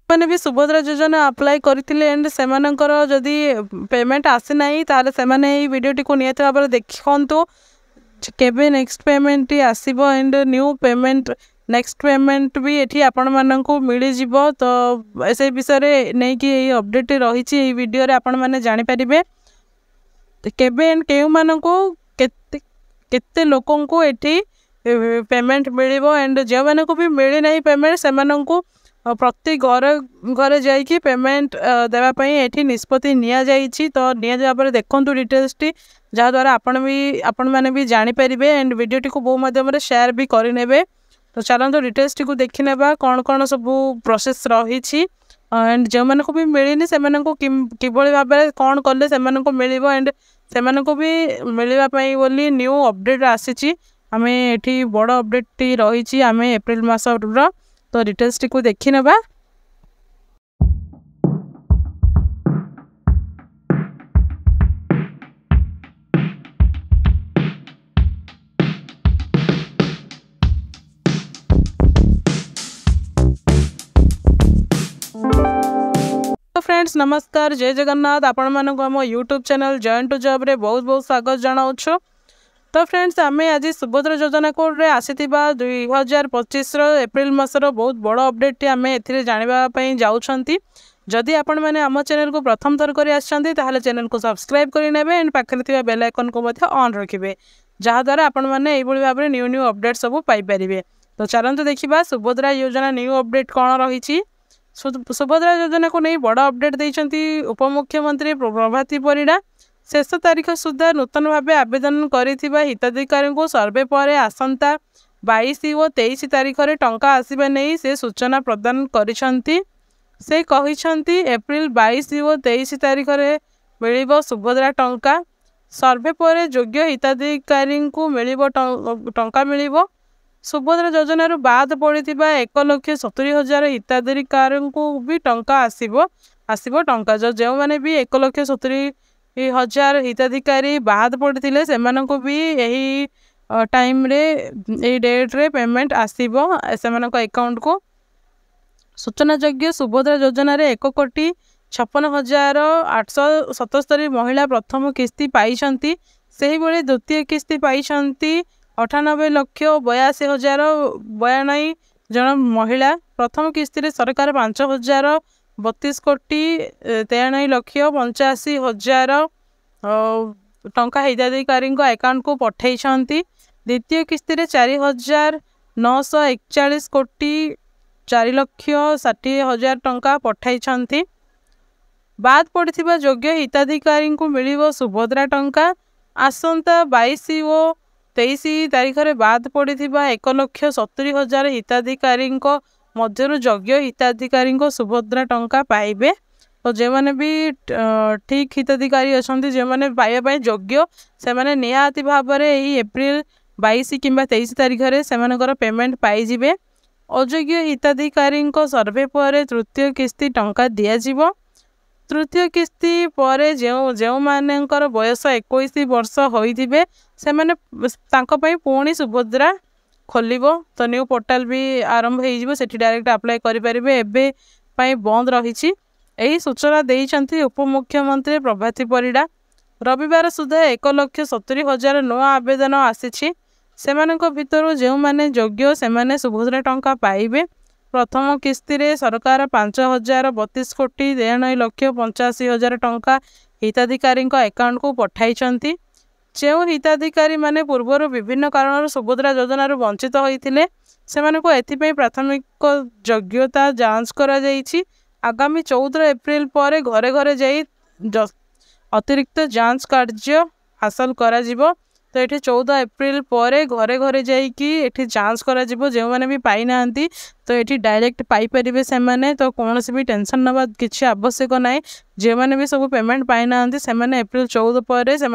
मैंने भी सुभद्रा योजना अप्लाई करथिले एंड सेमानकर जदि पेमेंट आसी नाही ताले सेमाने एई वीडियोटी को नियत भाबरे देखंतु केबे नेक्स्ट पेमेंट आसीबो and new payment next payment भी एठी आपण माननकु मिली जिवो। तो ऐसे विषय रे नै कि एई अपडेट रहिछि एई वीडियो रे आपण माने जानि परिबे केबे एंड केउ माननकु केते केते लोकंकु एठी पेमेंट मिलिबो एंड जे माननकु भी मिली नाही पेमेंट सेमाननकु प्रति घर घर जाइए पेमेंट देवाई ये निष्पत्ति नि तो नि देखु डिटेल्स टी जहाद्वारा आपण मैंने भी जापर एंड वीडियोटी को बहु माध्यम शेयर भी करे। तो चलते डिटेल्स टी को देखी नेबा कौन कौन सब प्रोसेस रही एंड जो मानक भी मिलनी से कि भाव में कौन कले से मिल एंड से भी मिलवाई बोली न्यू अपडेट आसी आम ये बड़ अपडेट टी रही आम एप्रिल मासर तो डिटेल्स टी को देखी नेबा। तो फ्रेंड्स नमस्कार जय जगन्नाथ आपण मानक आम यूट्यूब चैनल जॉइन टू जॉब रे बहुत बहुत स्वागत जनाऊँ। तो फ्रेंड्स आम आज सुभद्रा योजना कोड रे आसीथिबा 2025 एप्रिल मासर बहुत बड़ अपडेट आम ए जानापी जाऊँगी। जदि आपण मैंने आम चैनल को प्रथम थर कर आसते चैनल को सब्सक्राइब करने एंड पाखे बेल आइकन को ऑन रखिए जहाद्वारा आपण मैंने भाव में न्यू न्यू अपडेट सब पाइपर। तो चलते देखा सुभद्रा योजना न्यू अपडेट कौन रही। सुभद्रा योजना को नहीं बड़ अपडेट देती उपमुख्यमंत्री प्रभाती परिड़ा शेष तारीख सुधा नूतन भाव आवेदन करिथिबा हिताधिकारी को सर्वे पर आसंता 22 और 23 तारीख में टंका आसवा नहीं से सूचना प्रदान करिसंती। से कहिसंती एप्रिल 22 और 23 तारीख में मिलिबो सुभद्रा टंका सर्वे पर योग्य हिताधिकारी को मिलिबो टंका मिलिबो। सुभद्रा योजना बाद पड़ता 1,70,000 हिताधिकारी को भी टंका आसीबो टंका जो मैंने भी 1,70,000 हिताधिकारी बाद पड़ते से भी यही टाइम रे यही डेट रे पेमेंट आसीबो से अकाउंट को। सूचना योग्य सुभद्रा योजना 1,56,877 महिला प्रथम किस्ती पाई से द्वितीय किस्ती पाई 98,82,92,092 जन महिला प्रथम किस्ती सरकार 5,032,93,85,000 टंका हिताधिकारी अकाउंट को पठे। द्वितीय किस्ती 4,941,04,60,000 टंका पठे। बाद पड़ता योग्य हिताधिकारी को मिलिबो सुभद्रा टंका आसंता 22 और 23 तारीख में बाद पड़ता 1,70,000 हिताधिकारी मध्य योग्य हिताधिकारी सुभद्रा टंका पाइबे। तो जो मैंने भी ठीक हिताधिकारी अच्छा जो मैंने पाइबापी योग्य से मैंने निहाती भाव में यही एप्रिल 22 कि 23 तारीख में से पेमेंट पाइबे। अयोग्य हिताधिकारी सर्वे पर तृतीय किस्ती टंका दिज्व। तृतीय किस्ती पर जो मानकर बयस 21 वर्ष होइथिबे से माने पुणी सुभद्रा खोलिबो। तो न्यू पोर्टाल भी आरंभ हो डायरेक्ट अप्लाई करें एबे बंद रही। यही सूचना देइछंती उपमुख्यमंत्री प्रभाती परिड़ा। रविवार सुधा 1,70,000 नया आवेदन आसी भितर जो माने योग्य से माने सुभद्रा टंका पाइबे। प्रथम किस्ती रे सरकार 5,032,93,85,000 टंका हिताधिकारी अकाउंट को पठाई। जो हिताधिकारी माने पूर्वर विभिन्न कारण सुभद्रा योजना वंचित होते से प्राथमिक योग्यता जांच करा जाइछि। आगामी 14 एप्रिल पर घरे घरे जाई अतिरिक्त जांच कार्य हासिल करा जिवो। तो ये 14 एप्रिल पर घरे घरे जाइए जांच करा जिवो। जो मैंने भी पाई नांती तो ये डायरेक्ट पाई परिबे से माने तो कौन भी टेंशन नवा किसी आवश्यक ना। जो मैंने भी सब पेमेंट पाई नांती से माने एप्रिल 14 पर से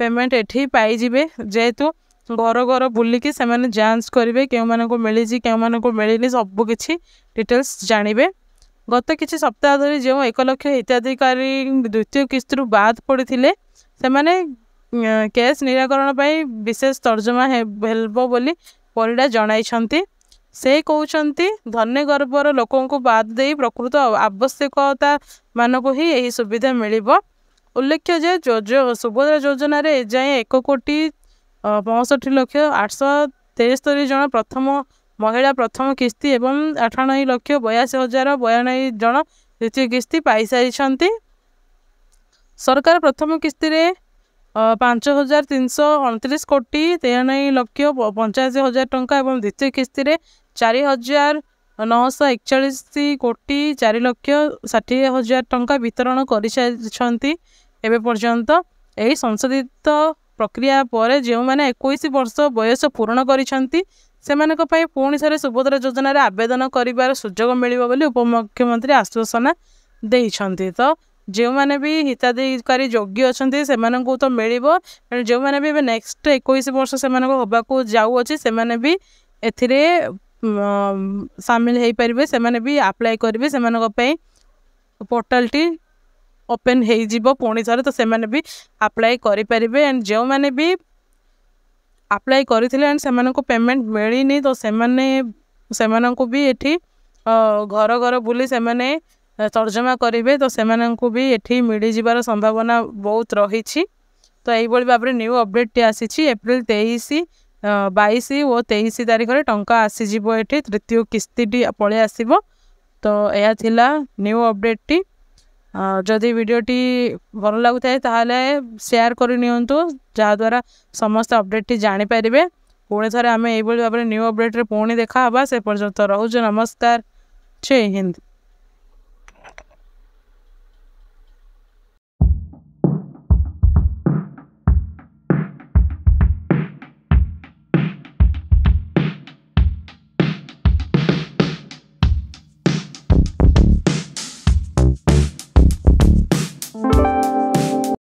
पेमेंट एठी पाई जिबे। जेहेतु घर घर बुलिकी से माने जांच करेंगे क्यों को मिली क्यों को मिलनी सबकि डिटेल्स जानिबे। गत किसी सप्ताह धरी जो 1,00,000 हिताधिकारी द्वितीय किस्ती बाद पड़ते से माने केस निराकरण विशेष तर्जमा हेल्बो बोली परिड़ा जणाइछंती। से कहते धन्य गर्भर लोक बाद दे प्रकृत आवश्यकता मानक ही यही सुविधा मिल। उल्लेख्य जे सुभद्रा योजना रे एजाएं 1,65,68,73 जन प्रथम महिला प्रथम किस्ती एवं 98,82,092 जन द्वितीय किस्ती पाई सारी। सरकार प्रथम किस्ती रे 5,329 कोटी 93,85,000 टंका और द्वितीय किस्ती रे 4,941 कोटी 4,60,000 टंका वितरण कर सारी। एवं पर्यंत यही संशोधित प्रक्रिया पर जो मैंने 21 वर्ष बयस पूर्ण करिसेंती सेमानक पई पुणी थे सुभद्रा योजना रे आवेदन करिवार सुजोग मिलिबो बोली उपमुख्यमंत्री आश्वासन देइछंती। तो जो मैंने भी हिताधिकारी योग्य अच्छा से तो मिलिबो। जो मैंने भी नेक्स्ट 21 वर्ष से होबाकू जाऊँगी से भी एथिरे सामिल हो पारे से भी अप्लाई करेंगे से पोर्टाल टी ओपन हो पुणी थे तो से भी अप्लाई करेंगे। एंड जो मैंने भी अप्लाई करते एंड से पेमेंट मिलनी तो से भी ये घर घर बुली से तर्जमा करेंगे तो से भी ये मिल जाबार संभावना बहुत रही। तो यही भाव में न्यू अपडेट आसी एप्रिल 23, 22 और 23 तारीख में टंका आसीज ये तृतीय किस्ती पलि आसो। तो यह थिला न्यू अपडेट टी। जदि वीडियोटी भल लगुए ताहले शेयर करनी जहाद्वारा समस्त अपडेट जानीपारे। पुणी थे आम यही भाव में न्यू अपडेट पुणी देखा से पर्यंत रोज नमस्कार। जय हिंद।